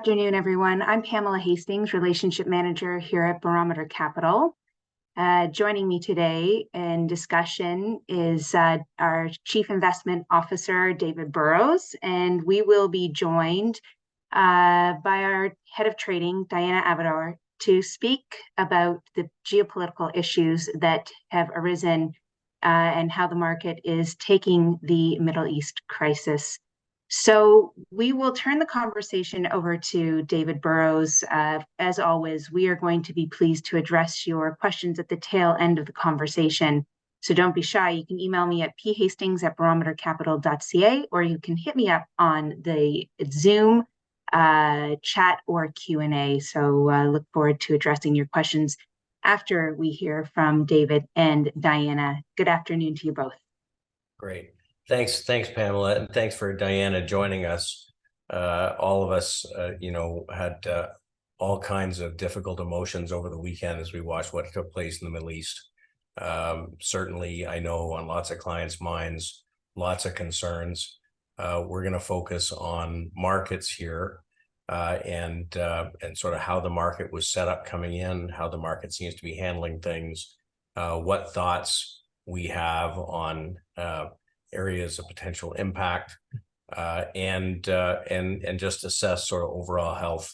afternoon, everyone. I'm Pamela Hastings, Relationship Manager here at Barometer Capital. Joining me today in discussion is our Chief Investment Officer, David Burrows, and we will be joined by our Head of Trading, Diana Avador, to speak about the geopolitical issues that have arisen and how the market is taking the Middle East crisis. So we will turn the conversation over to David Burrows. As always, we are going to be pleased to address your questions at the tail end of the conversation. So don't be shy. You can email me at phastings@barometercapital.ca, or you can hit me up on the Zoom chat or Q&A. So look forward to addressing your questions after we hear from David and Diana. Good afternoon to you both. Great. Thanks, Pamela, and thanks for Diana joining us. All of us, had all kinds of difficult emotions over the weekend as we watched what took place in the Middle East. Certainly, I know on lots of clients' minds, lots of concerns. We're going to focus on markets here and sort of how the market was set up coming in, how the market seems to be handling things, what thoughts we have on areas of potential impact, and just assess sort of overall health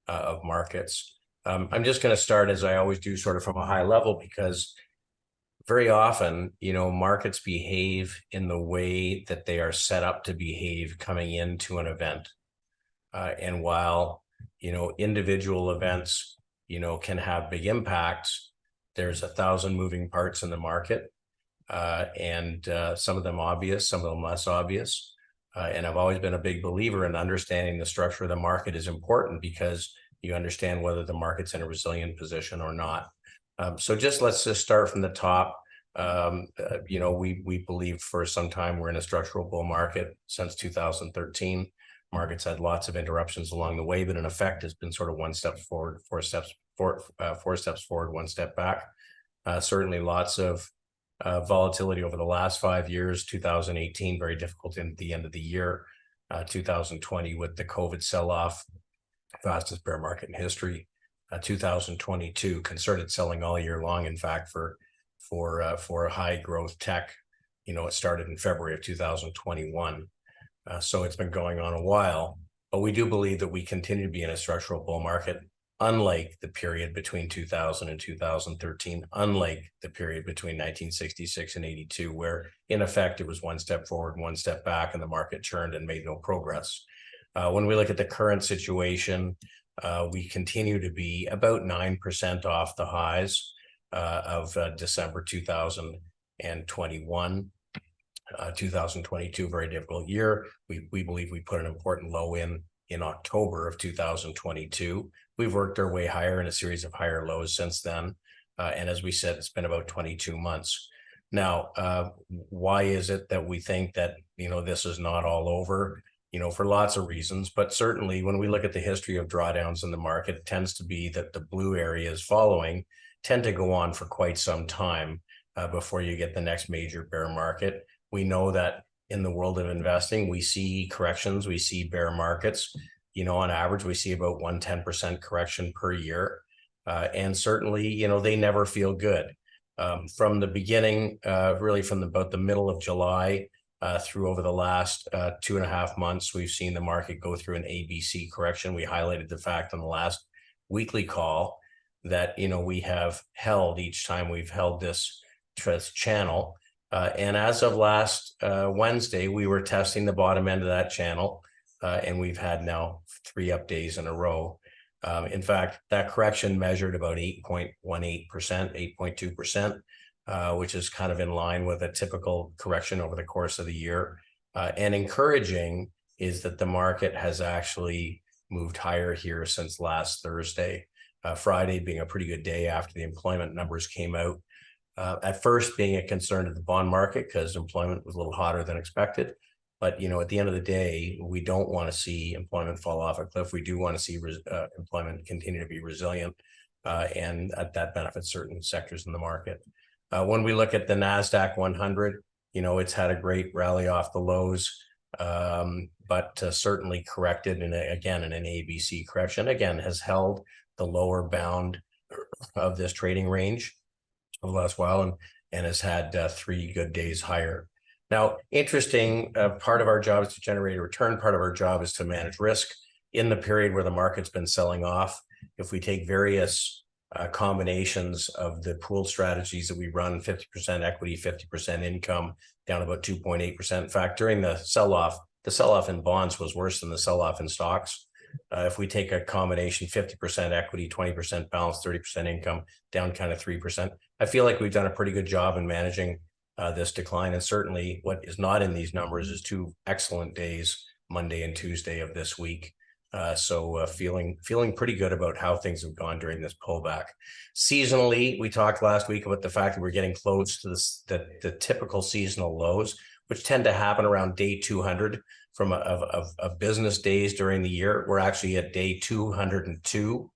of markets. I'm just going to start, as I always do, sort of from a high level, because very often, markets behave in the way that they are set up to behave coming into an event. And while, individual events, can have big impacts, there's 1,000 moving parts in the market. And some of them obvious, some of them less obvious. And I've always been a big believer in understanding the structure of the market is important, because you understand whether the market's in a resilient position or not. So let's just start from the top. We believe for some time we're in a structural bull market since 2013. Markets had lots of interruptions along the way, but in effect has been sort of one step forward, four steps forward, one step back. Certainly lots of volatility over the last 5 years. 2018, very difficult in the end of the year. 2020 with the COVID sell-off, fastest bear market in history. 2022, concerted selling all year long. In fact, for high growth tech, it started in February of 2021. So it's been going on a while, but we do believe that we continue to be in a structural bull market, unlike the period between 2000 and 2013, unlike the period between 1966 and 82, where in effect it was one step forward, one step back, and the market churned and made no progress. When we look at the current situation, we continue to be about 9% off the highs of December 2021. 2022, very difficult year. We believe we put an important low in October of 2022. We've worked our way higher in a series of higher lows since then. And as we said, it's been about 22 months. Now, why is it that we think that, this is not all over? For lots of reasons, but certainly when we look at the history of drawdowns in the market, it tends to be that the blue areas following tend to go on for quite some time before you get the next major bear market. We know that in the world of investing, we see corrections, we see bear markets. On average, we see about 110% correction per year. And certainly, they never feel good. From the beginning, really from about the middle of July through over the last 2.5 months, we've seen the market go through an ABC correction. We highlighted the fact on the last weekly call that, we have held each time we've held this channel. And as of last Wednesday, we were testing the bottom end of that channel. And we've had now 3 up days in a row. In fact, that correction measured about 8.18%, 8.2%, which is kind of in line with a typical correction over the course of the year. And encouraging is that the market has actually moved higher here since last Thursday. Friday being a pretty good day after the employment numbers came out. At first being a concern to the bond market because employment was a little hotter than expected. But, at the end of the day, we don't want to see employment fall off a cliff. We do want to see employment continue to be resilient, and that benefits certain sectors in the market. When we look at the NASDAQ 100, it's had a great rally off the lows. but certainly corrected, and again in an ABC correction, again has held the lower bound of this trading range over the last while, and has had 3 good days higher. Now, interesting, part of our job is to generate a return. Part of our job is to manage risk in the period where the market's been selling off. If we take various combinations of the pooled strategies that we run, 50% equity, 50% income, down about 2.8%. In fact, during the sell-off in bonds was worse than the sell-off in stocks. If we take a combination, 50% equity, 20% balance, 30% income, down kind of 3%, I feel like we've done a pretty good job in managing this decline. And certainly what is not in these numbers is 2 excellent days, Monday and Tuesday of this week. So feeling pretty good about how things have gone during this pullback. Seasonally, we talked last week about the fact that we're getting close to the typical seasonal lows, which tend to happen around day 200 of business days during the year. We're actually at day 202.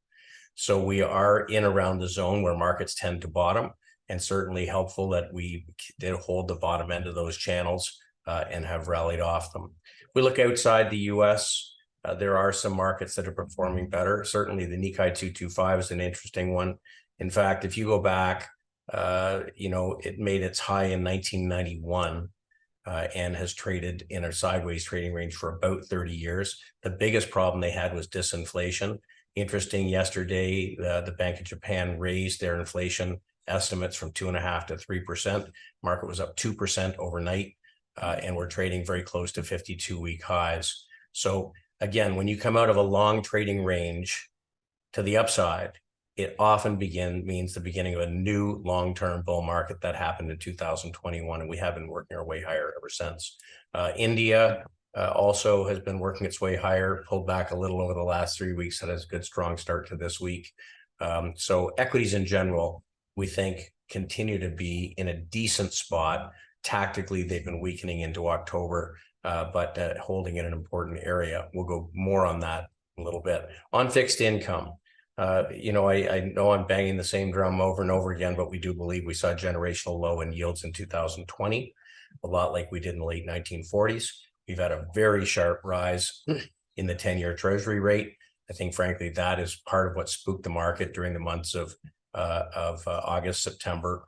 So we are in around the zone where markets tend to bottom, and certainly helpful that we did hold the bottom end of those channels and have rallied off them. We look outside the US. There are some markets that are performing better. Certainly the Nikkei 225 is an interesting one. In fact, if you go back, it made its high in 1991 and has traded in a sideways trading range for about 30 years. The biggest problem they had was disinflation. Interesting, yesterday, the Bank of Japan raised their inflation estimates from 2.5% to 3%. Market was up 2% overnight, and we're trading very close to 52-week highs. So again, when you come out of a long trading range to the upside, it often means the beginning of a new long-term bull market. That happened in 2021, and we have been working our way higher ever since. India also has been working its way higher, pulled back a little over the last 3 weeks, had a good strong start to this week. So equities in general, we think, continue to be in a decent spot. Tactically, they've been weakening into October, but holding in an important area. We'll go more on that in a little bit. On fixed income, I know I'm banging the same drum over and over again, but we do believe we saw generational low in yields in 2020, a lot like we did in the late 1940s. We've had a very sharp rise in the 10-year Treasury rate. I think, frankly, that is part of what spooked the market during the months of August, September,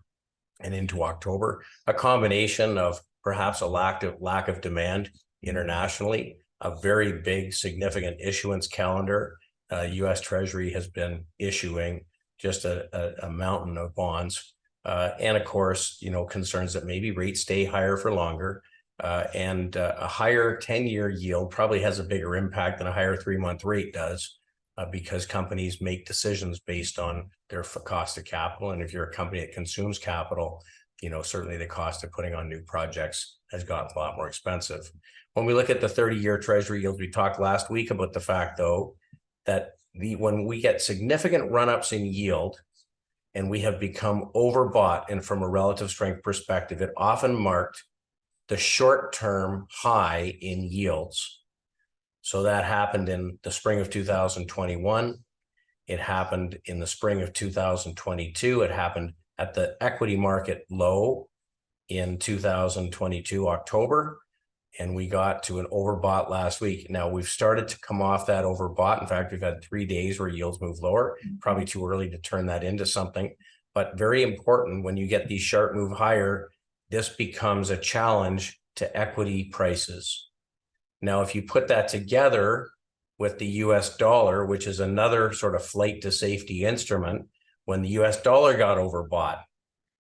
and into October. A combination of perhaps a lack of demand internationally, a very big, significant issuance calendar. U.S. Treasury has been issuing just a mountain of bonds, and of course, concerns that maybe rates stay higher for longer. And a higher 10-year yield probably has a bigger impact than a higher 3-month rate does, because companies make decisions based on their cost of capital. And if you're a company that consumes capital, certainly the cost of putting on new projects has gotten a lot more expensive. When we look at the 30-year Treasury yields, we talked last week about the fact, though, that when we get significant run-ups in yield and we have become overbought, and from a relative strength perspective, it often marked the short-term high in yields. So that happened in the spring of 2021. It happened in the spring of 2022. It happened at the equity market low in 2022, October, and we got to an overbought last week. Now we've started to come off that overbought. In fact, we've had 3 days where yields move lower. Probably too early to turn that into something, but very important. When you get these sharp move higher, this becomes a challenge to equity prices. Now, if you put that together with the US dollar, which is another sort of flight to safety instrument, when the US dollar got overbought,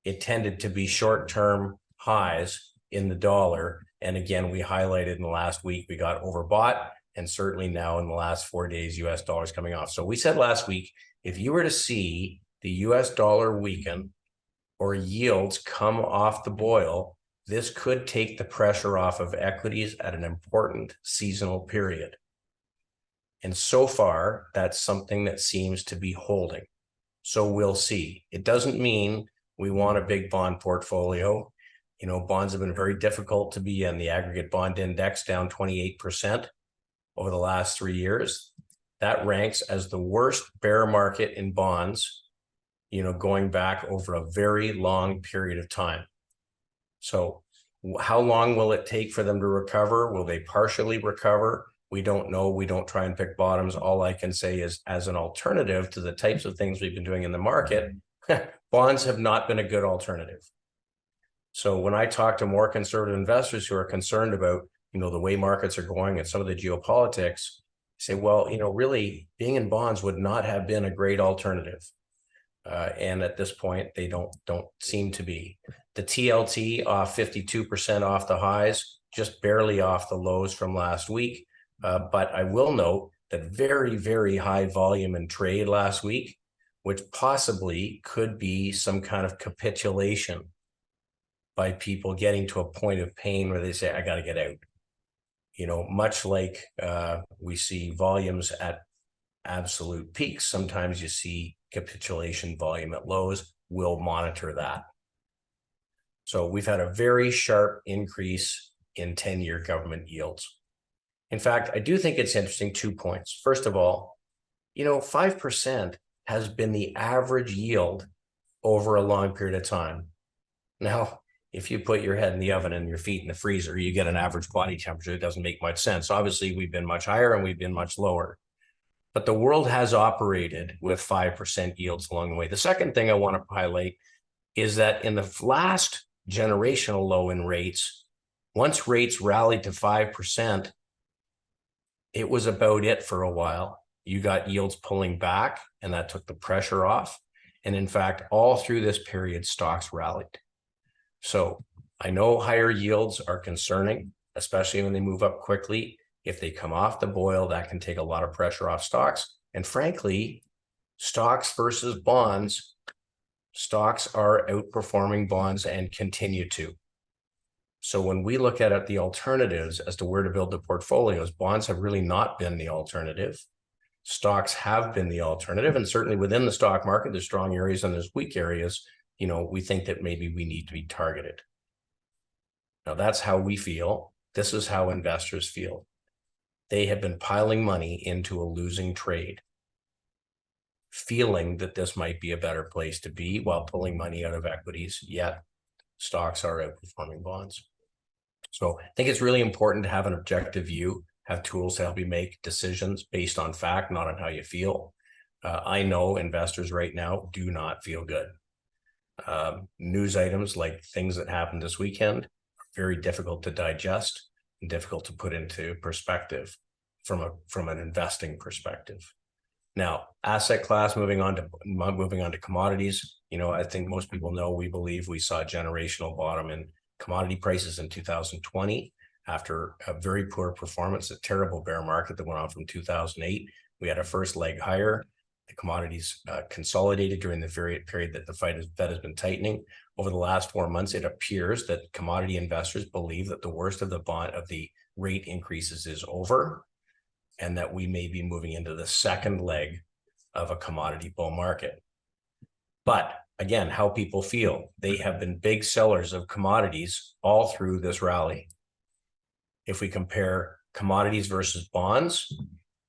it tended to be short-term highs in the dollar. And again, we highlighted in the last week, we got overbought, and certainly now in the last 4 days, US dollar is coming off. So we said last week, if you were to see the US dollar weaken or yields come off the boil, this could take the pressure off of equities at an important seasonal period. And so far, that's something that seems to be holding. So we'll see. It doesn't mean we want a big bond portfolio. Bonds have been very difficult to be in. The aggregate bond index down 28% over the last 3 years. That ranks as the worst bear market in bonds, going back over a very long period of time. So How long will it take for them to recover? Will they partially recover? We don't know. We don't try and pick bottoms. All I can say is, as an alternative to the types of things we've been doing in the market, bonds have not been a good alternative. So when I talk to more conservative investors who are concerned about, the way markets are going and some of the geopolitics, I say, well, really being in bonds would not have been a great alternative. And at this point, they don't seem to be. The TLT off 52% off the highs, just barely off the lows from last week. But I will note that very, very high volume in trade last week, which possibly could be some kind of capitulation by people getting to a point of pain where they say, I got to get out. Much like we see volumes at absolute peaks, sometimes you see capitulation volume at lows. We'll monitor that. So we've had a very sharp increase in 10-year government yields. In fact, I do think it's interesting, 2 points. First of all, 5% has been the average yield over a long period of time. Now, if you put your head in the oven and your feet in the freezer, you get an average body temperature. It doesn't make much sense. Obviously, we've been much higher and we've been much lower. But the world has operated with 5% yields along the way. The second thing I want to highlight is that in the last generational low in rates, once rates rallied to 5%, it was about it for a while. You got yields pulling back, and that took the pressure off. And in fact, all through this period, stocks rallied. So I know higher yields are concerning, especially when they move up quickly. If they come off the boil, that can take a lot of pressure off stocks. And frankly, stocks versus bonds, stocks are outperforming bonds and continue to. So when we look at the alternatives as to where to build the portfolios, bonds have really not been the alternative. Stocks have been the alternative. And certainly within the stock market, there's strong areas and there's weak areas. We think that maybe we need to be targeted. Now, that's how we feel. This is how investors feel. They have been piling money into a losing trade, feeling that this might be a better place to be while pulling money out of equities, yet stocks are outperforming bonds. So I think it's really important to have an objective view, have tools to help you make decisions based on fact, not on how you feel. I know investors right now do not feel good. News items like things that happened this weekend are very difficult to digest and difficult to put into perspective from an investing perspective. Now, asset class, moving on to commodities. I think most people know we believe we saw a generational bottom in commodity prices in 2020 after a very poor performance, a terrible bear market that went on from 2008. We had a first leg higher. The commodities consolidated during the period that the Fed has been tightening. Over the last 4 months, it appears that commodity investors believe that the worst of the rate increases is over, and that we may be moving into the second leg of a commodity bull market. But again, how people feel. They have been big sellers of commodities all through this rally. If we compare commodities versus bonds,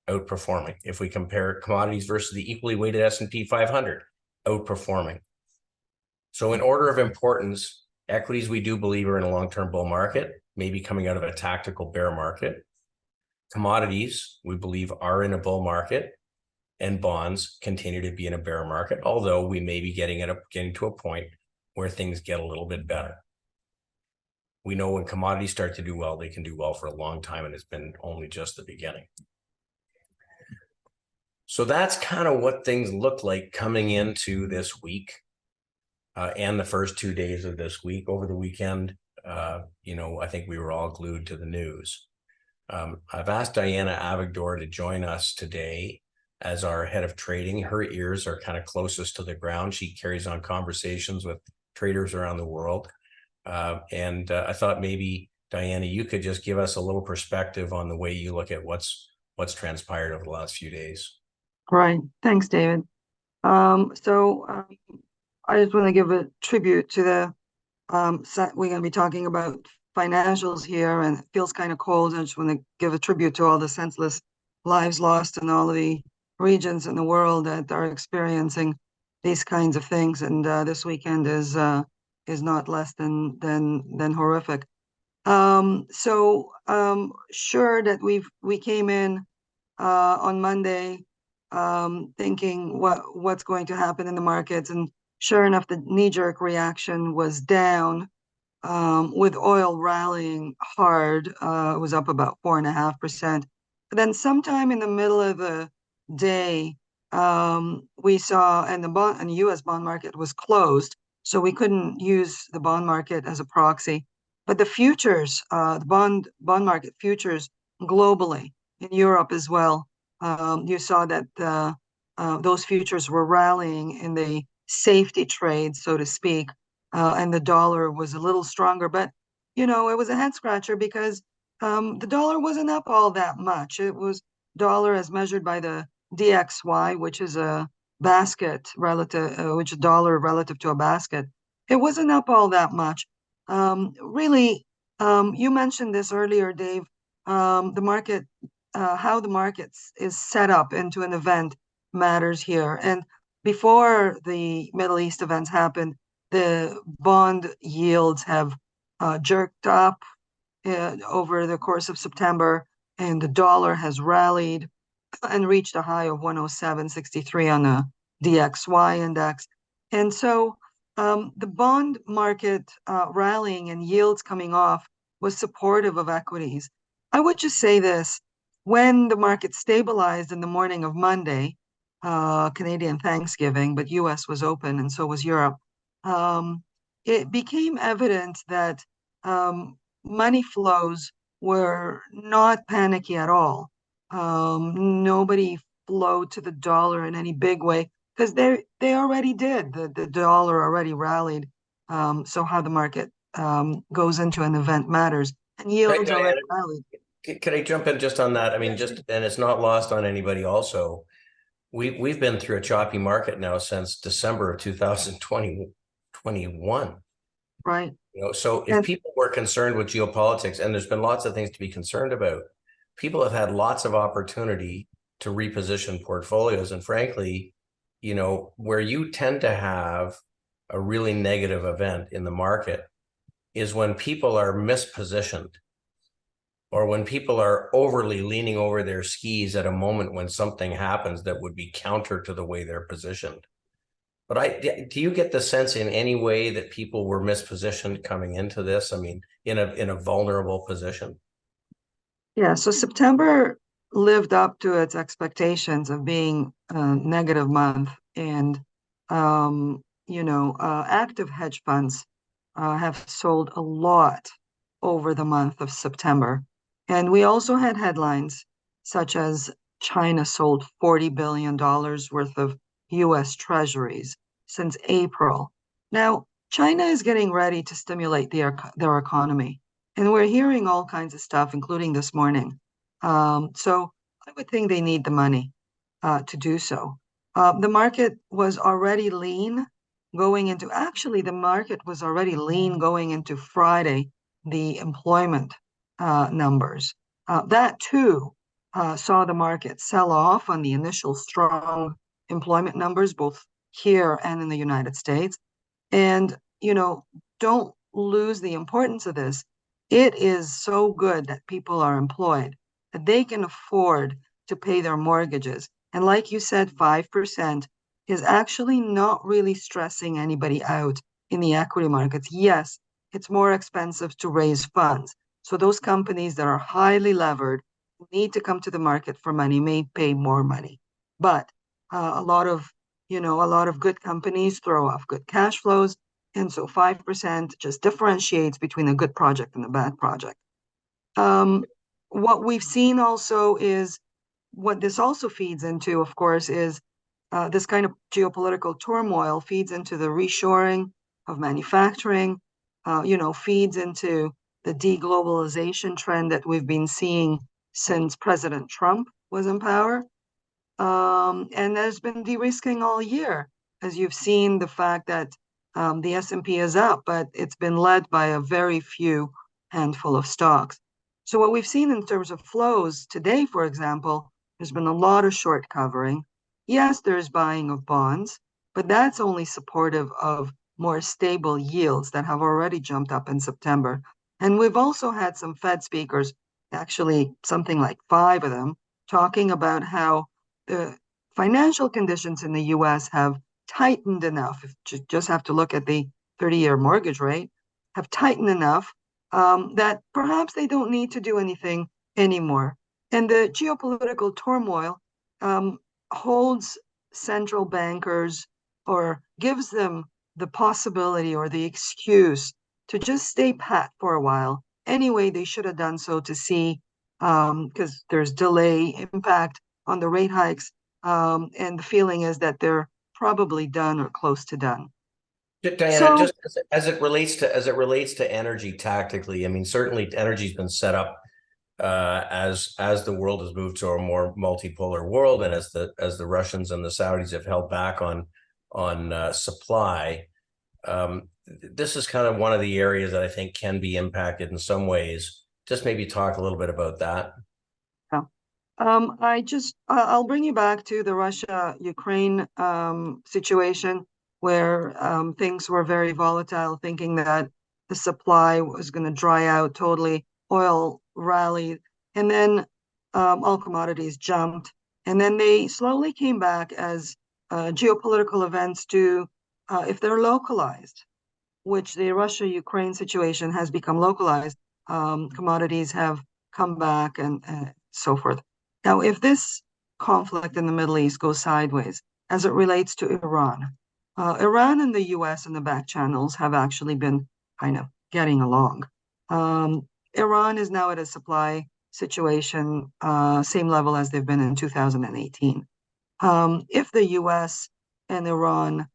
outperforming. If we compare commodities versus the equally weighted S&P 500, outperforming. So in order of importance, equities we do believe are in a long-term bull market, maybe coming out of a tactical bear market. Commodities, we believe, are in a bull market, and bonds continue to be in a bear market, although we may be getting to a point where things get a little bit better. We know when commodities start to do well, they can do well for a long time, and it's been only just the beginning. So that's kind of what things look like coming into this week and the first 2 days of this week. Over the weekend, I think we were all glued to the news. I've asked Diana Avigdor to join us today as our head of trading. Her ears are kind of closest to the ground. She carries on conversations with traders around the world. And I thought maybe, Diana, you could just give us a little perspective on the way you look at what's transpired over the last few days. Right. Thanks, David. I just want to give a tribute to the we're going to be talking about financials here, and it feels kind of cold. I just want to give a tribute to all the senseless lives lost in all of the regions in the world that are experiencing these kinds of things. And this weekend is not less than horrific. Sure that we came in on Monday thinking what's going to happen in the markets, and sure enough, the knee-jerk reaction was down, with oil rallying hard. It was up about 4.5%. But then sometime in the middle of the day, we saw, and the U.S. bond market was closed, so we couldn't use the bond market as a proxy. But the futures, the bond market futures globally, in Europe as well, you saw that those futures were rallying in the safety trade, so to speak, and the dollar was a little stronger. But it was a head scratcher because the dollar wasn't up all that much. It was dollar as measured by the DXY, which is a basket relative, which is dollar relative to a basket. It wasn't up all that much. Really, you mentioned this earlier, Dave. The market, how the markets is set up into an event matters here. And before the Middle East events happened, the bond yields have jerked up over the course of September, and the dollar has rallied and reached a high of 107.63 on the DXY index. And so the bond market rallying and yields coming off was supportive of equities. I would just say this, when the market stabilized in the morning of Monday, Canadian Thanksgiving, but US was open and so was Europe, it became evident that money flows were not panicky at all. Nobody flowed to the dollar in any big way because they already did. The dollar already rallied. So how the market goes into an event matters, and yields already rallied. Can I jump in just on that? I mean, and it's not lost on anybody also. We've been through a choppy market now since December of 2021. Right. So if people were concerned with geopolitics, and there's been lots of things to be concerned about, people have had lots of opportunity to reposition portfolios. And frankly, where you tend to have a really negative event in the market is when people are mispositioned, or when people are overly leaning over their skis at a moment when something happens that would be counter to the way they're positioned. But do you get the sense in any way that people were mispositioned coming into this? I mean, in a vulnerable position? Yeah, so September lived up to its expectations of being a negative month. And, active hedge funds have sold a lot over the month of September. And we also had headlines such as China sold $40 billion worth of US treasuries since April. Now, China is getting ready to stimulate their economy. And we're hearing all kinds of stuff, including this morning. So I would think they need the money to do so. The market was already lean the market was already lean going into Friday, the employment numbers. That too saw the market sell off on the initial strong employment numbers, both here and in the United States. And, don't lose the importance of this. It is so good that people are employed, that they can afford to pay their mortgages. And like you said, 5% is actually not really stressing anybody out in the equity markets. Yes, it's more expensive to raise funds. So those companies that are highly levered need to come to the market for money, may pay more money. But a lot of good companies throw off good cash flows. And so 5% just differentiates between a good project and a bad project. What we've seen also is, what this also feeds into, of course, is this kind of geopolitical turmoil feeds into the reshoring of manufacturing, feeds into the deglobalization trend that we've been seeing since President Trump was in power. And there's been de-risking all year, as you've seen the fact that the S&P is up, but it's been led by a very few handful of stocks. So what we've seen in terms of flows today, for example, there's been a lot of short covering. Yes, there's buying of bonds, but that's only supportive of more stable yields that have already jumped up in September. And we've also had some Fed speakers, actually something like 5 of them, talking about how the financial conditions in the US have tightened enough, if you just have to look at the 30-year mortgage rate, have tightened enough that perhaps they don't need to do anything anymore. And the geopolitical turmoil holds central bankers or gives them the possibility or the excuse to just stay pat for a while. Anyway, they should have done so to see, because there's delay impact on the rate hikes, and the feeling is that they're probably done or close to done. Diana, So, just as it relates to energy tactically, I mean, certainly energy's been set up as the world has moved to a more multipolar world, and as the Russians and the Saudis have held back on supply. This is kind of one of the areas that I think can be impacted in some ways. Just maybe talk a little bit about that. yeah. I'll bring you back to the Russia-Ukraine situation where things were very volatile, thinking that the supply was going to dry out totally. Oil rallied, and then all commodities jumped, and then they slowly came back as geopolitical events do if they're localized, which the Russia-Ukraine situation has become localized. Commodities have come back and so forth. Now, if this conflict in the Middle East goes sideways as it relates to Iran, Iran and the US and the back channels have actually been kind of getting along. Iran is now at a supply situation, same level as they've been in 2018. If the US and Iran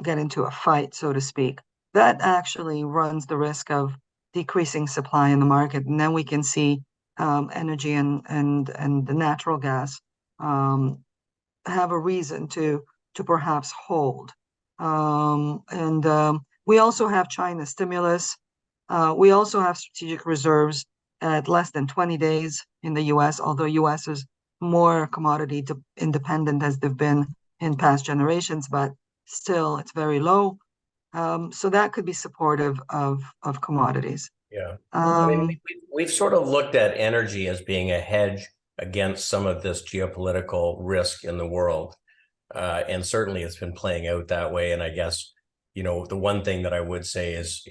get into a fight, so to speak, that actually runs the risk of decreasing supply in the market. And then we can see energy and the natural gas have a reason to perhaps hold. We also have China stimulus. We also have strategic reserves at less than 20 days in the US, although US is more commodity independent as they've been in past generations, but still it's very low. So that could be supportive of commodities. Yeah. I mean, we've sort of looked at energy as being a hedge against some of this geopolitical risk in the world. And certainly it's been playing out that way. And I guess, the one thing that I would say is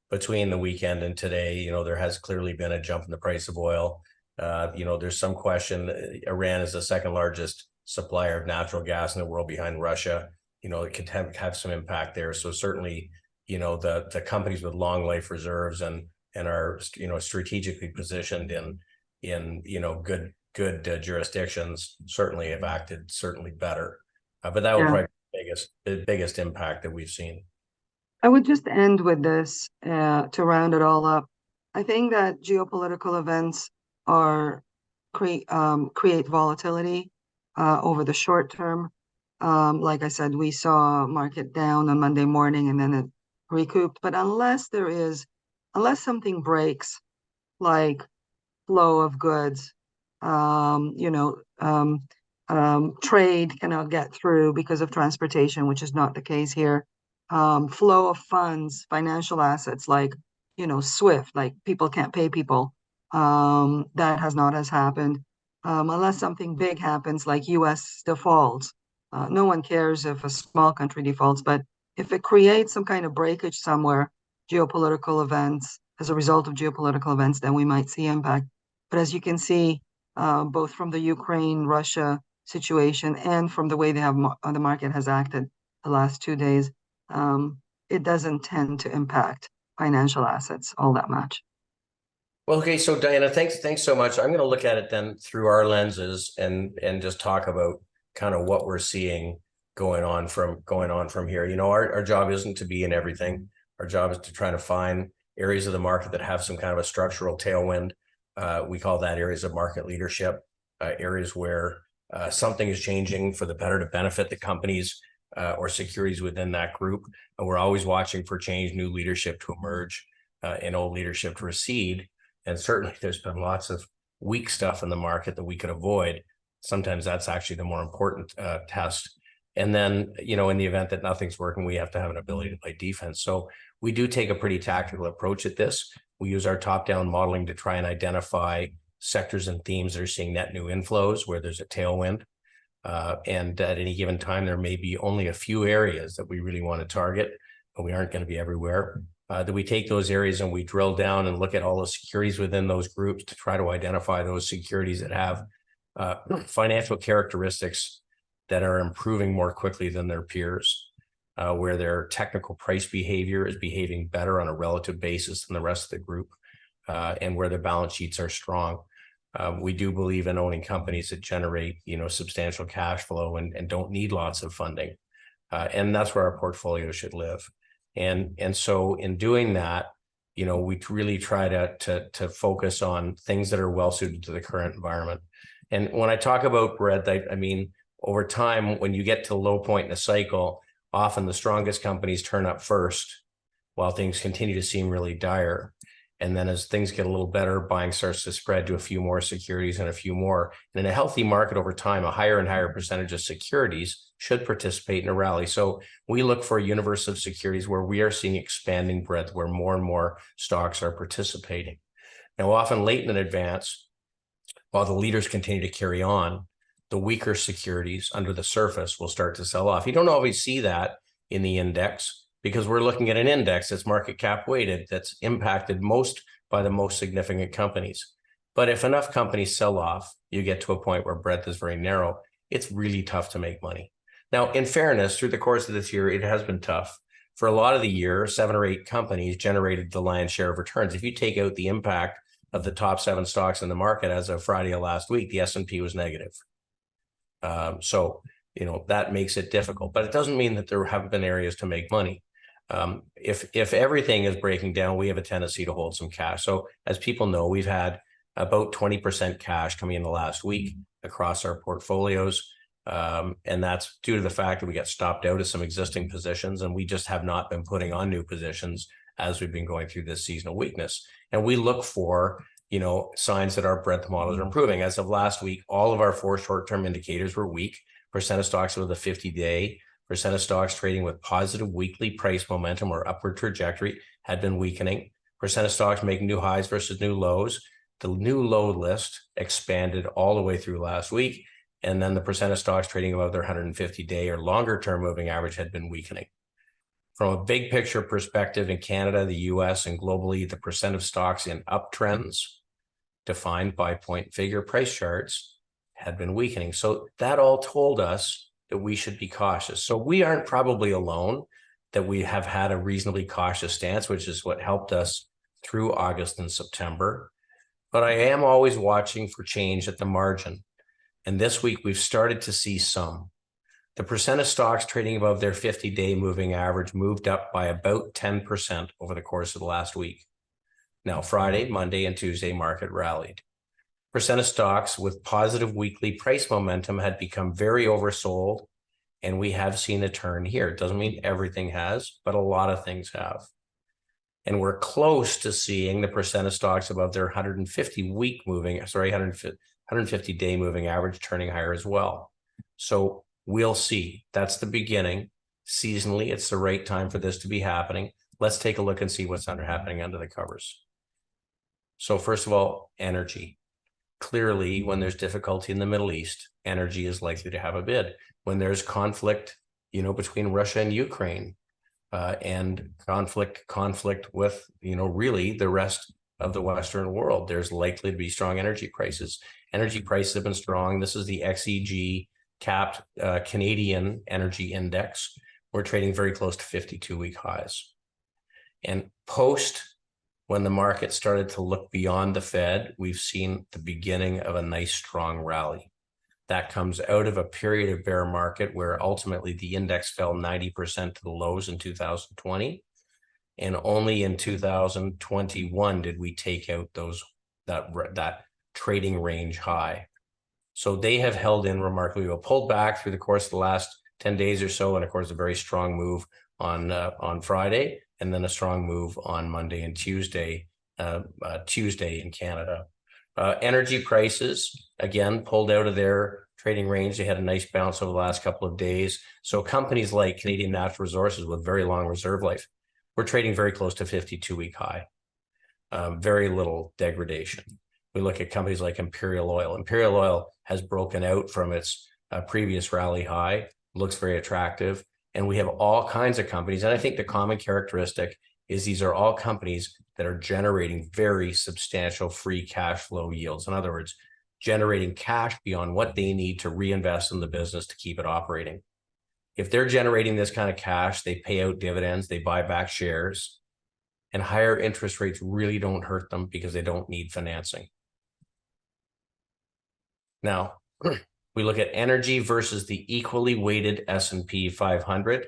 between the weekend and today, there has clearly been a jump in the price of oil. There's some question. Iran is the second largest supplier of natural gas in the world behind Russia. It could have some impact there. So certainly, the companies with long life reserves and are strategically positioned in good jurisdictions certainly have acted certainly better. But that would probably be the biggest impact that we've seen. I would just end with this to round it all up. I think that geopolitical events create volatility over the short term. Like I said, we saw market down on Monday morning and then it recouped. But unless something breaks, like flow of goods, trade cannot get through because of transportation, which is not the case here. Flow of funds, financial assets like, SWIFT, like people can't pay people. That has happened. Unless something big happens, like US defaults. No one cares if a small country defaults, but if it creates some kind of breakage somewhere, geopolitical events, as a result of geopolitical events, then we might see impact. But as you can see, both from the Ukraine-Russia situation and from the way the market has acted the last 2 days, it doesn't tend to impact financial assets all that much. Well, okay, so Diana, thanks so much. I'm going to look at it then through our lenses and just talk about kind of what we're seeing going on from here. Our job isn't to be in everything. Our job is to try to find areas of the market that have some kind of a structural tailwind. We call that areas of market leadership, areas where something is changing for the better to benefit the companies or securities within that group. And we're always watching for change, new leadership to emerge, and old leadership to recede. And certainly there's been lots of weak stuff in the market that we could avoid. Sometimes that's actually the more important test. And then, in the event that nothing's working, we have to have an ability to play defense. So we do take a pretty tactical approach at this. We use our top-down modeling to try and identify sectors and themes that are seeing net new inflows where there's a tailwind. And at any given time, there may be only a few areas that we really want to target, but we aren't going to be everywhere. That we take those areas and we drill down and look at all the securities within those groups to try to identify those securities that have financial characteristics that are improving more quickly than their peers, where their technical price behavior is behaving better on a relative basis than the rest of the group, and where their balance sheets are strong. We do believe in owning companies that generate, substantial cash flow and don't need lots of funding. And that's where our portfolio should live. And so in doing that, we really try to focus on things that are well suited to the current environment. And when I talk about breadth, I mean, over time, when you get to the low point in a cycle, often the strongest companies turn up first while things continue to seem really dire. And then as things get a little better, buying starts to spread to a few more securities and a few more. And in a healthy market over time, a higher and higher percentage of securities should participate in a rally. So we look for a universe of securities where we are seeing expanding breadth, where more and more stocks are participating. Now, often late in advance, while the leaders continue to carry on, the weaker securities under the surface will start to sell off. You don't always see that in the index because we're looking at an index that's market cap weighted, that's impacted most by the most significant companies. But if enough companies sell off, you get to a point where breadth is very narrow. It's really tough to make money. Now, in fairness, through the course of this year, it has been tough. For a lot of the year, 7 or 8 companies generated the lion's share of returns. If you take out the impact of the top 7 stocks in the market as of Friday of last week, the S&P was negative. So that makes it difficult, but it doesn't mean that there haven't been areas to make money. If everything is breaking down, we have a tendency to hold some cash. So as people know, we've had about 20% cash coming in the last week across our portfolios. And that's due to the fact that we got stopped out of some existing positions, and we just have not been putting on new positions as we've been going through this seasonal weakness. And we look for signs that our breadth models are improving. As of last week, all of our 4 short-term indicators were weak. Percent of stocks with a 50-day, percent of stocks trading with positive weekly price momentum or upward trajectory had been weakening. Percent of stocks making new highs versus new lows. The new low list expanded all the way through last week. And then the percent of stocks trading above their 150-day or longer-term moving average had been weakening. From a big picture perspective in Canada, the US, and globally, the percent of stocks in uptrends, defined by point figure price charts, had been weakening. So that all told us that we should be cautious. So we aren't probably alone, that we have had a reasonably cautious stance, which is what helped us through August and September. But I am always watching for change at the margin. And this week we've started to see some. The percent of stocks trading above their 50-day moving average moved up by about 10% over the course of the last week. Now, Friday, Monday, and Tuesday, market rallied. Percent of stocks with positive weekly price momentum had become very oversold, and we have seen a turn here. It doesn't mean everything has, but a lot of things have. And we're close to seeing the percent of stocks above their 150-day moving average turning higher as well. So we'll see. That's the beginning. Seasonally, it's the right time for this to be happening. Let's take a look and see what's happening under the covers. So first of all, energy. Clearly, when there's difficulty in the Middle East, energy is likely to have a bid. When there's conflict, between Russia and Ukraine, and conflict with, really the rest of the Western world, there's likely to be strong energy prices. Energy prices have been strong. This is the XEG capped Canadian energy index. We're trading very close to 52-week highs. And when the market started to look beyond the Fed, we've seen the beginning of a nice strong rally. That comes out of a period of bear market where ultimately the index fell 90% to the lows in 2020. And only in 2021 did we take out that trading range high. So they have held in remarkably well, pulled back through the course of the last 10 days or so. And of course, a very strong move on Friday, and then a strong move on Monday and Tuesday in Canada. Energy prices, again, pulled out of their trading range. They had a nice bounce over the last couple of days. So companies like Canadian Natural Resources with very long reserve life, we're trading very close to 52-week high. Very little degradation. We look at companies like Imperial Oil. Imperial Oil has broken out from its previous rally high, looks very attractive. And we have all kinds of companies. And I think the common characteristic is these are all companies that are generating very substantial free cash flow yields. In other words, generating cash beyond what they need to reinvest in the business to keep it operating. If they're generating this kind of cash, they pay out dividends, they buy back shares, and higher interest rates really don't hurt them because they don't need financing. Now, we look at energy versus the equally weighted S&P 500.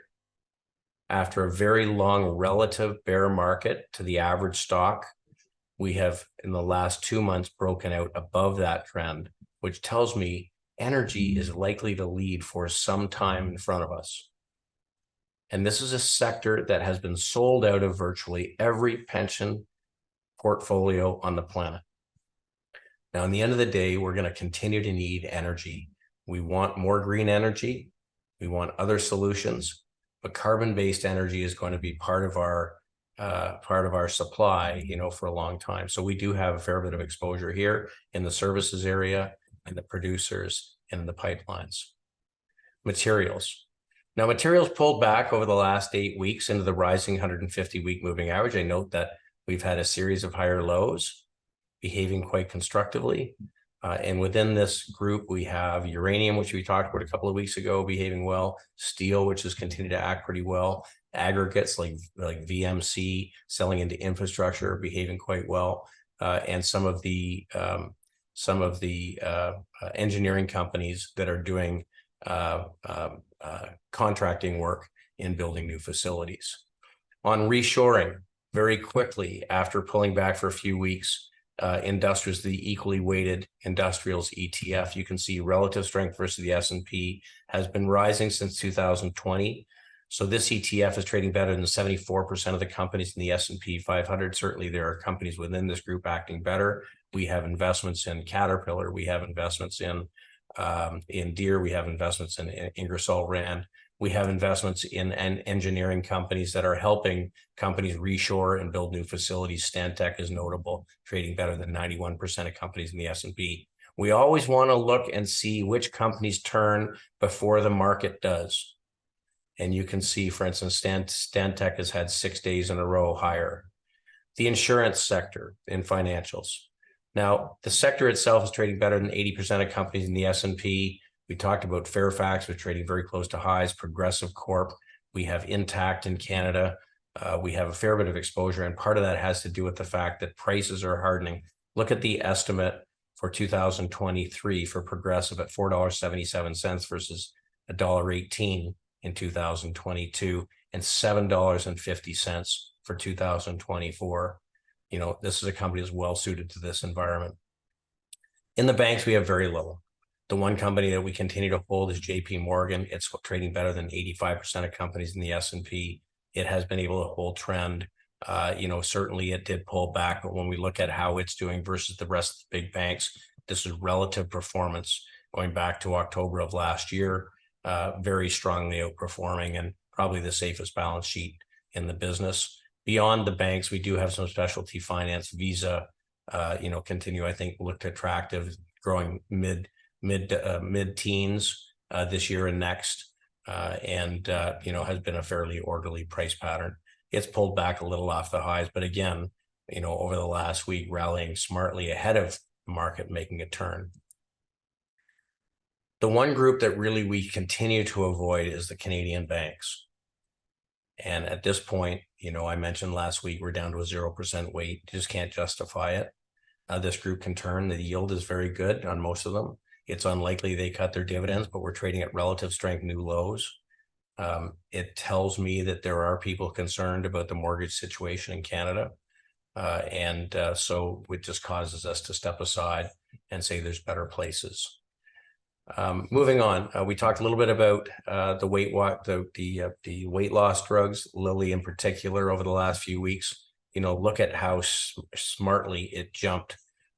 After a very long relative bear market to the average stock, we have in the last 2 months broken out above that trend, which tells me energy is likely to lead for some time in front of us. And this is a sector that has been sold out of virtually every pension portfolio on the planet. Now, in the end of the day, we're going to continue to need energy. We want more green energy. We want other solutions, but carbon-based energy is going to be part of our supply, for a long time. So we do have a fair bit of exposure here in the services area, in the producers, and in the pipelines. Materials. Now, materials pulled back over the last 8 weeks into the rising 150-week moving average. I note that we've had a series of higher lows, behaving quite constructively. And within this group, we have uranium, which we talked about a couple of weeks ago, behaving well. Steel, which has continued to act pretty well. Aggregates like VMC, selling into infrastructure, behaving quite well. And some of the engineering companies that are doing contracting work in building new facilities. On reshoring, very quickly after pulling back for a few weeks, industrials, the equally weighted industrials ETF, you can see relative strength versus the S&P has been rising since 2020. So this ETF is trading better than 74% of the companies in the S&P 500. Certainly there are companies within this group acting better. We have investments in Caterpillar. We have investments in Deere. We have investments in Ingersoll Rand. We have investments in engineering companies that are helping companies reshore and build new facilities. Stantec is notable, trading better than 91% of companies in the S&P. We always want to look and see which companies turn before the market does. And you can see, for instance, Stantec has had 6 days in a row higher. The insurance sector in financials. Now, the sector itself is trading better than 80% of companies in the S&P. We talked about Fairfax, we're trading very close to highs. Progressive Corp, we have Intact in Canada. We have a fair bit of exposure, and part of that has to do with the fact that prices are hardening. Look at the estimate for 2023 for Progressive at $4.77 versus $1.18 in 2022 and $7.50 for 2024. This is a company that's well suited to this environment. In the banks, we have very little. The one company that we continue to hold is JP Morgan. It's trading better than 85% of companies in the S&P. It has been able to hold trend. Certainly it did pull back, but when we look at how it's doing versus the rest of the big banks, this is relative performance going back to October of last year, very strongly outperforming and probably the safest balance sheet in the business. Beyond the banks, we do have some specialty finance. Visa, continue, I think, looked attractive, growing mid-teens this year and next, and has been a fairly orderly price pattern. It's pulled back a little off the highs, but again, over the last week, rallying smartly ahead of the market, making a turn. The one group that really we continue to avoid is the Canadian banks. And at this point, I mentioned last week, we're down to a 0% weight. You just can't justify it. This group can turn. The yield is very good on most of them. It's unlikely they cut their dividends, but we're trading at relative strength, new lows. It tells me that there are people concerned about the mortgage situation in Canada. So it just causes us to step aside and say there's better places. Moving on, we talked a little bit about the weight loss drugs, Lilly in particular, over the last few weeks. Look at how smartly it jumped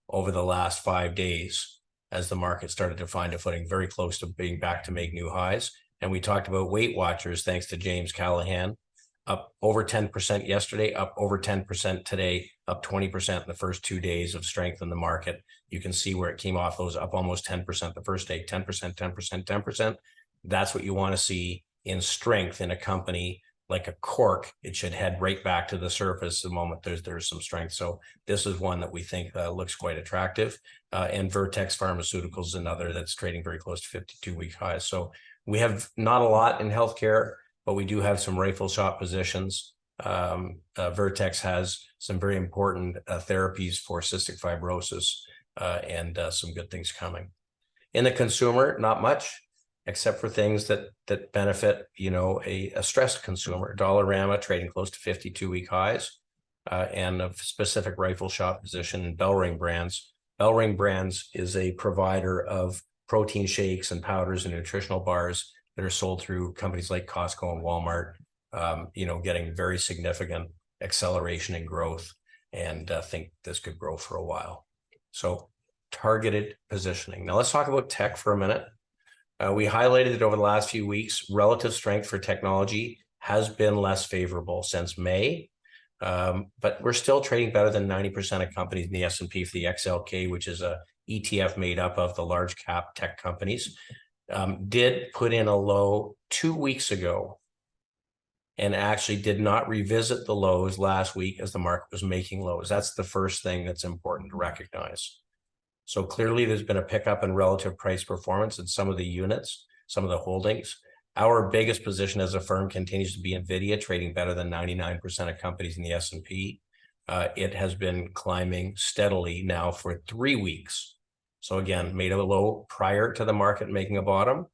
over the last 5 days. as the market started to find a footing, very close to being back to make new highs. And we talked about Weight Watchers, thanks to James Callahan, up over 10% yesterday, up over 10% today, up 20% in the first 2 days of strength in the market. You can see where it came off those, up almost 10% the first day, 10%, 10%, 10%. That's what you want to see in strength in a company like a cork. It should head right back to the surface the moment there's some strength. So this is one that we think looks quite attractive. And Vertex Pharmaceuticals is another that's trading very close to 52-week highs. So we have not a lot in healthcare, but we do have some rifle shot positions. Vertex has some very important therapies for cystic fibrosis and some good things coming. In the consumer, not much, except for things that benefit, a stressed consumer. Dollarama trading close to 52-week highs, and a specific rifle shot position in BellRing Brands. BellRing Brands is a provider of protein shakes and powders and nutritional bars that are sold through companies like Costco and Walmart, getting very significant acceleration in growth, and think this could grow for a while. So targeted positioning. Now let's talk about tech for a minute. We highlighted it over the last few weeks. Relative strength for technology has been less favorable since May, but we're still trading better than 90% of companies in the S&P for the XLK, which is a ETF made up of the large cap tech companies. Did put in a low 2 weeks ago and actually did not revisit the lows last week as the market was making lows. That's the first thing that's important to recognize. So clearly there's been a pickup in relative price performance in some of the units, some of the holdings. Our biggest position as a firm continues to be NVIDIA, trading better than 99% of companies in the S&P. It has been climbing steadily now for 3 weeks. So again, made a low prior to the market making a bottom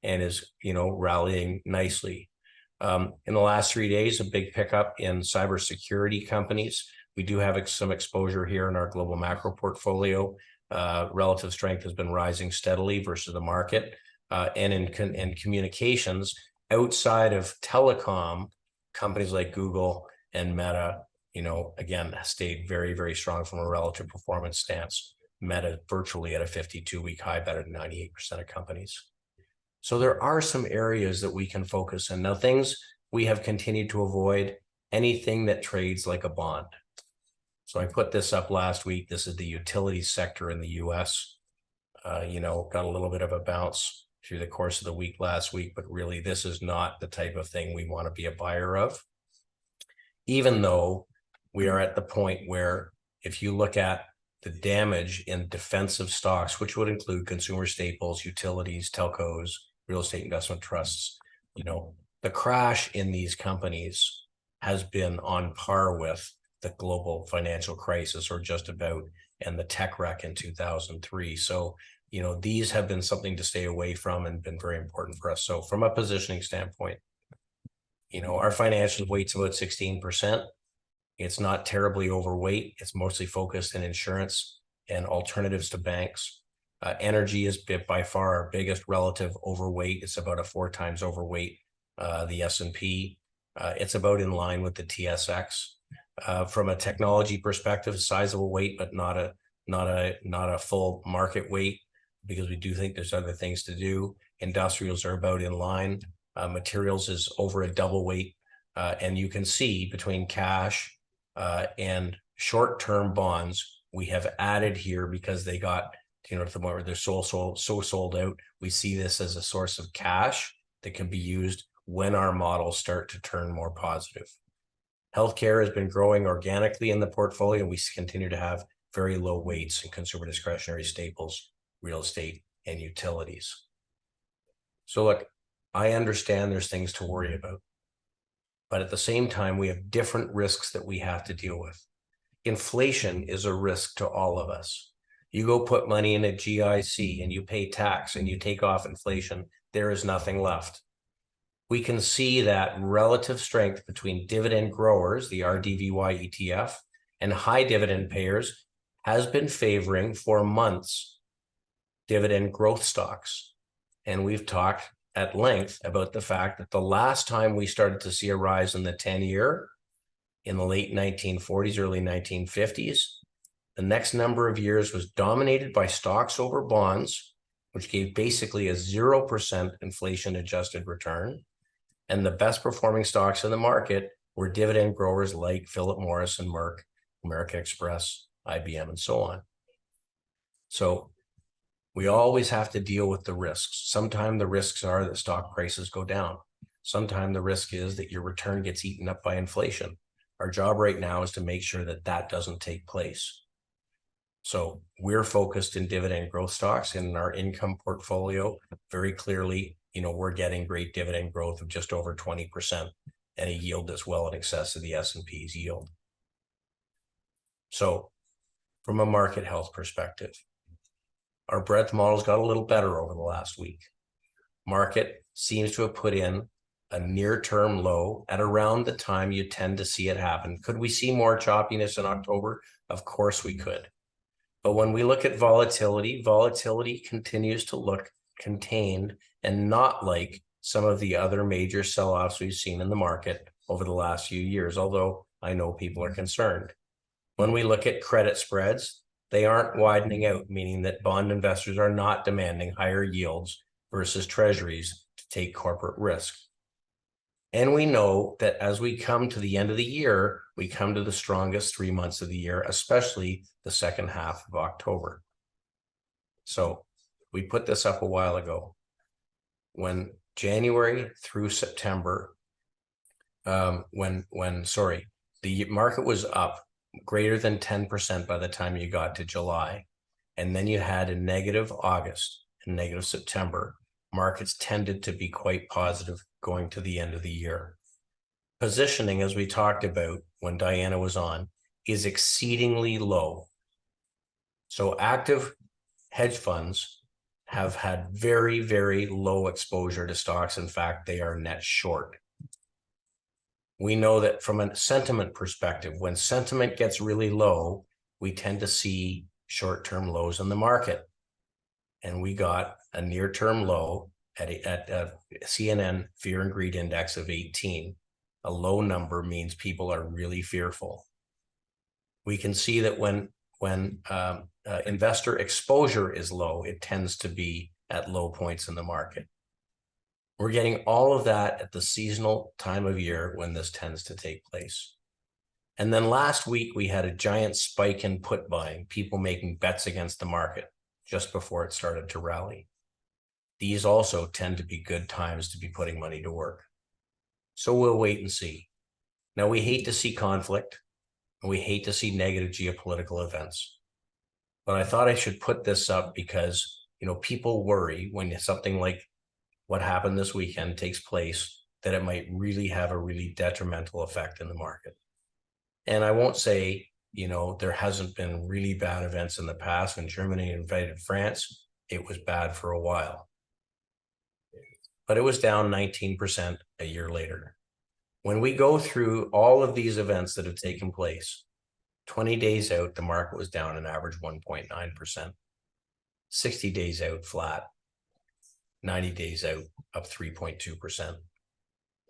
and is, rallying nicely. In the last 3 days, a big pickup in cybersecurity companies. We do have some exposure here in our global macro portfolio. Relative strength has been rising steadily versus the market. And in communications, outside of telecom, companies like Google and Meta, again, stayed very, very strong from a relative performance stance. Meta virtually at a 52-week high, better than 98% of companies. So there are some areas that we can focus on. Now, things we have continued to avoid, anything that trades like a bond. So I put this up last week. This is the utilities sector in the US. Got a little bit of a bounce through the course of the week last week, but really this is not the type of thing we want to be a buyer of. Even though we are at the point where if you look at the damage in defensive stocks, which would include consumer staples, utilities, telcos, real estate investment trusts, the crash in these companies has been on par with the global financial crisis or just about, and the tech wreck in 2003. So, these have been something to stay away from and been very important for us. So from a positioning standpoint, our financial weight's about 16%. It's not terribly overweight. It's mostly focused in insurance and alternatives to banks. Energy is by far our biggest relative overweight. It's about a 4 times overweight the S&P. It's about in line with the TSX. From a technology perspective, sizable weight, but not a full market weight, because we do think there's other things to do. Industrials are about in line. Materials is over a double weight. And you can see between cash and short-term bonds, we have added here because they got, to the point where they're so sold out. We see this as a source of cash that can be used when our models start to turn more positive. Healthcare has been growing organically in the portfolio, and we continue to have very low weights in consumer discretionary staples, real estate, and utilities. So look, I understand there's things to worry about, but at the same time, we have different risks that we have to deal with. Inflation is a risk to all of us. You go put money in a GIC and you pay tax and you take off inflation, there is nothing left. We can see that relative strength between dividend growers, the RDVY ETF, and high dividend payers has been favoring for months dividend growth stocks. And we've talked at length about the fact that the last time we started to see a rise in the 10-year in the late 1940s, early 1950s, The next number of years was dominated by stocks over bonds, which gave basically a 0% inflation adjusted return. And the best performing stocks in the market were dividend growers like Philip Morris and Merck, American Express, IBM, and so on. So we always have to deal with the risks. Sometimes the risks are that stock prices go down. Sometimes the risk is that your return gets eaten up by inflation. Our job right now is to make sure that that doesn't take place. So we're focused in dividend growth stocks in our income portfolio. Very clearly, we're getting great dividend growth of just over 20% and a yield that's well in excess of the S&P's yield. So from a market health perspective, our breadth models got a little better over the last week. Market seems to have put in a near-term low at around the time you tend to see it happen. Could we see more choppiness in October? Of course we could. But when we look at volatility, volatility continues to look contained and not like some of the other major sell-offs we've seen in the market over the last few years, although I know people are concerned. When we look at credit spreads, they aren't widening out, meaning that bond investors are not demanding higher yields versus treasuries to take corporate risk. And we know that as we come to the end of the year, we come to the strongest 3 months of the year, especially the second half of October. So we put this up a while ago. When January through September, the market was up greater than 10% by the time you got to July, and then you had a negative August and negative September, markets tended to be quite positive going to the end of the year. Positioning, as we talked about when Diana was on, is exceedingly low. So active hedge funds have had very, very low exposure to stocks. In fact, they are net short. We know that from a sentiment perspective, when sentiment gets really low, we tend to see short-term lows in the market. And we got a near-term low at a CNN Fear and Greed Index of 18. A low number means people are really fearful. We can see that when investor exposure is low, it tends to be at low points in the market. We're getting all of that at the seasonal time of year when this tends to take place. And then last week, we had a giant spike in put buying, people making bets against the market just before it started to rally. These also tend to be good times to be putting money to work. So we'll wait and see. Now, we hate to see conflict, and we hate to see negative geopolitical events. But I thought I should put this up because, people worry when something like what happened this weekend takes place, that it might really have a really detrimental effect in the market. And I won't say, there hasn't been really bad events in the past. When Germany invaded France, it was bad for a while. But it was down 19% a year later. When we go through all of these events that have taken place, 20 days out, the market was down an average 1.9%. 60 days out, flat. 90 days out, up 3.2%.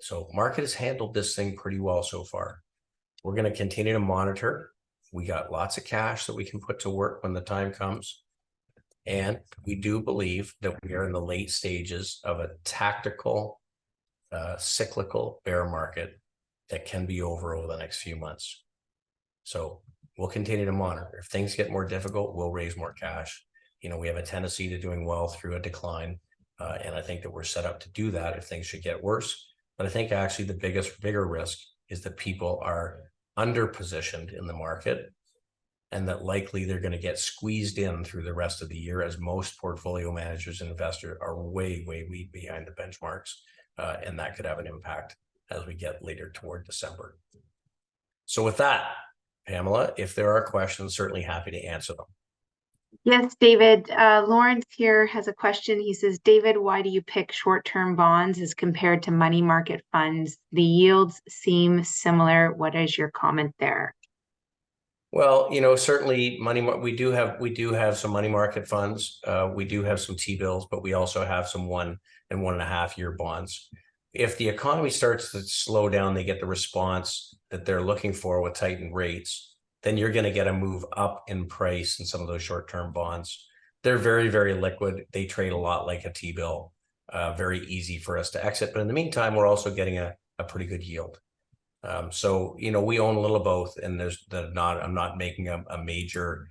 So market has handled this thing pretty well so far. We're going to continue to monitor. We got lots of cash that we can put to work when the time comes. And we do believe that we are in the late stages of a tactical, cyclical bear market that can be over the next few months. So we'll continue to monitor. If things get more difficult, we'll raise more cash. We have a tendency to doing well through a decline. And I think that we're set up to do that if things should get worse. But I think actually the bigger risk is that people are underpositioned in the market, and that likely they're going to get squeezed in through the rest of the year, as most portfolio managers and investors are way, way, way behind the benchmarks. And that could have an impact as we get later toward December. So with that, Pamela, if there are questions, certainly happy to answer them. Yes, David. Lawrence here has a question. He says, David, why do you pick short-term bonds as compared to money market funds? The yields seem similar. What is your comment there? Well, certainly we do have some money market funds. We do have some T-bills, but we also have some 1 and 1.5 year bonds. If the economy starts to slow down, they get the response that they're looking for with tightened rates. then you're going to get a move up in price in some of those short-term bonds. They're very, very liquid. They trade a lot like a T-bill. Very easy for us to exit. But in the meantime, we're also getting a pretty good yield. So, you know, we own a little of both, and I'm not making a major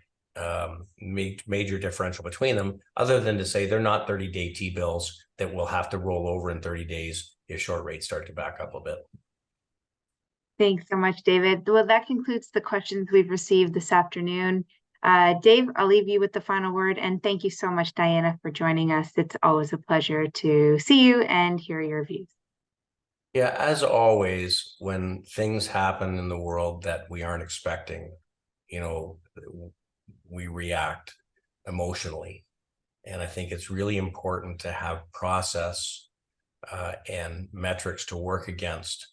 major differential between them, other than to say they're not 30-day T-bills that will have to roll over in 30 days if short rates start to back up a bit. Thanks so much, David. Well, that concludes the questions we've received this afternoon. Dave, I'll leave you with the final word, and thank you so much, Diana, for joining us. It's always a pleasure to see you and hear your views. Yeah, as always, when things happen in the world that we aren't expecting, you know, we react emotionally. And I think it's really important to have process and metrics to work against,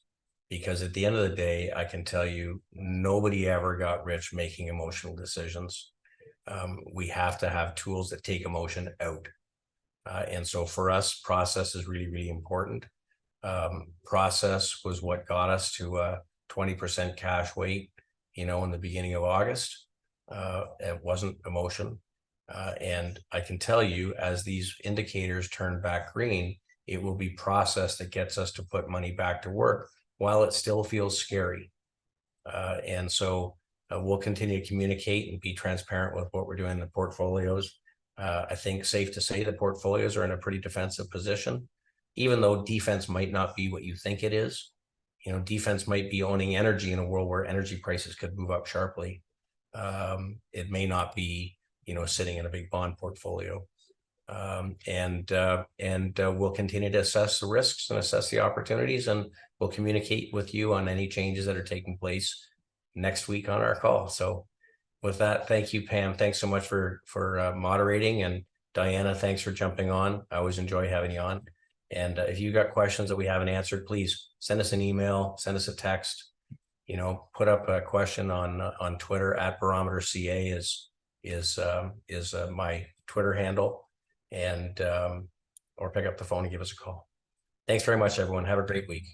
because at the end of the day, I can tell you, nobody ever got rich making emotional decisions. We have to have tools that take emotion out. And so for us, process is really, really important. Process was what got us to a 20% cash weight, you know, in the beginning of August. It wasn't emotion. And I can tell you, as these indicators turn back green, it will be process that gets us to put money back to work while it still feels scary. And so we'll continue to communicate and be transparent with what we're doing in the portfolios. I think safe to say the portfolios are in a pretty defensive position, even though defense might not be what you think it is. You know, defense might be owning energy in a world where energy prices could move up sharply. It may not be, you know, sitting in a big bond portfolio. And we'll continue to assess the risks and assess the opportunities, and we'll communicate with you on any changes that are taking place next week on our call. So with that, thank you, Pam. Thanks so much for moderating, and Diana, thanks for jumping on. I always enjoy having you on. And if you got questions that we haven't answered, please send us an email, send us a text, you know, put up a question on Twitter at Barometer CA is my Twitter handle, and or pick up the phone and give us a call. Thanks very much, everyone. Have a great week.